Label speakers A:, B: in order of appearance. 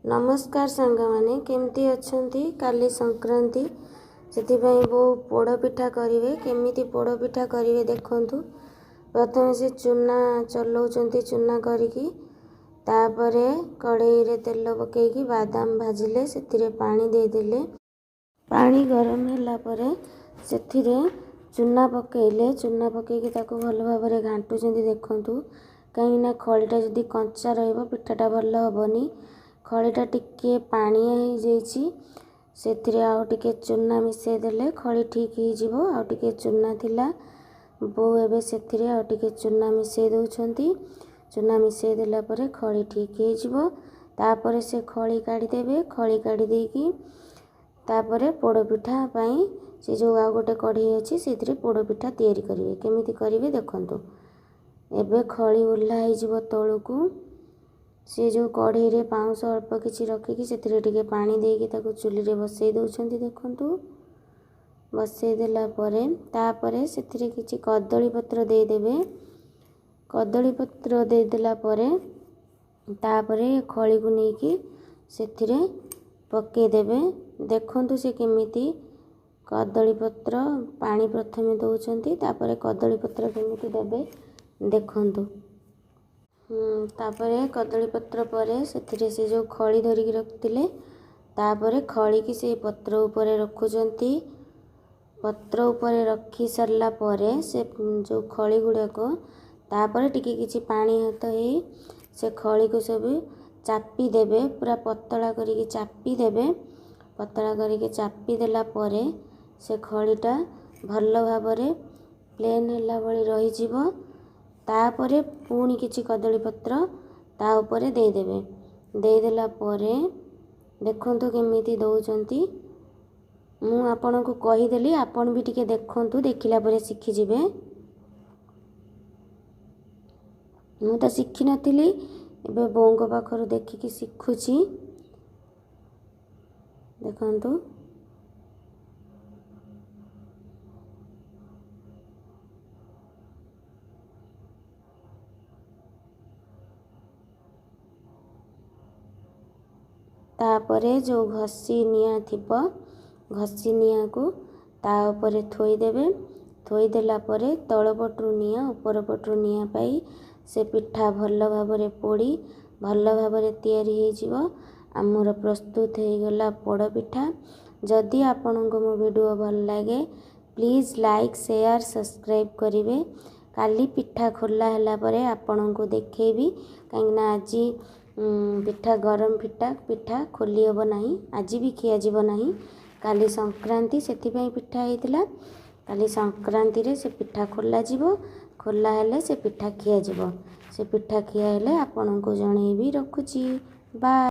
A: नमस्कार सांगमाने केमती अच्छंती काली संक्रांति से बो पोड़पिठा करेंगे केमिति पोड़पिठा करेंगे देखंतु। प्रथम से चूना चलाउछंती चूना करिकी तापरे कढ़ई रे तेल पकेकी बादाम भाजिले से पानी देदेले पानी गरम होला परे सेथिरे चूना पकेइले चूना पकेकी ताको भल भाबरे घांटुछंती देखंतु। कहीं खड़ीटा जदि कंचा रहिबो पिठाटा भल हबनी। खड़ीटा टिके पानिया हो जाइछि सेथिरे आउ टिके चूना मिसै देले खड़ी ठीक हो जिवो। आउ टिके चूना थिला बो एबे सेथिरे आउ टिके चूना मिसै दउछंती। चूना मिसै देला परे खड़ी ठीक हो जिवो। तापरे से खड़ी काढी देबे खड़ी काढी देकी तापरे पोड़पिठा पई से जो आ गोटे कढ़ई अछि सेथिरे पोड़पिठा तैयारी करिवे केमिति करिवे देखंतु। एबे खड़ी उल्ला हो जिवो तळुकु से जो कढ़ई रे पाउंस अल्प किछि रखिकी सेथिरे टिके पानी देकी ताको चुली रे बसै दउछंती देखंतु। बसै देला परे तापरे सेथिरे किछि कदली पत्र दे देबे। कदली पत्र दे देला परे तापरे खड़ी को नेकी सेथिरे पके देबे देखंतु से केमिति कदली पत्र पानी प्रथमे दउछंती तापरे कदली पत्र केमिति देबे देखंतु। तापरे कदली पत्र परे सेथिरे से जो खड़ी धरिकी रखिथिले तापरे खड़ी की से पत्र ऊपर रखुचंती। पत्र ऊपर रखी सरला परे से जो खड़ी गुड़ाक तापरे टिके किछि पानी हाथ हे से खड़ी को सब चापी देबे पूरा पतला करिके चापी देबे। पतला करिके चापी देला परे से खड़ीटा भल भाबरे प्लेन होला भली रही जिवो। तापरे पुणी किछि कदली पत्र ता ऊपर दे देबे दे देला परे देखंतु केमिति दउचंती। मु आपन को कहि देली आपन भी टिके देखंतु देखिला परे सिखि जिवे। मु त सिखि नथिली एबे बोंग पाखरु देखिकी सिखुची देखंतु। तापरे जो घसी निया थिबो घसी निया को ता ऊपर थोई देबे। थोई देला परे तळ पटरु निया ऊपर पटरु निया पाई से पिठा भल भाबरे पोड़ी भल भाबरे तैयारी हो जिवो। आमर प्रस्तुत हो गला पोड़ पिठा। जदि आपनको मो वीडियो भल लागे प्लीज लाइक शेयर सब्सक्राइब करिवे। काली पिठा खोला हला परे आपनको देखेबी काइना आजी पिठा गरम पिठा खोली हब नाही आज भी खिया जीव नाही। काली संक्रांति सेति पई पिठा हेतिला काली संक्रांति रे से पिठा खोला जीवो। खोला हेले से पिठा खिया जीवो। से पिठा खिया हेले आपनको जणेबी रखुची बाय।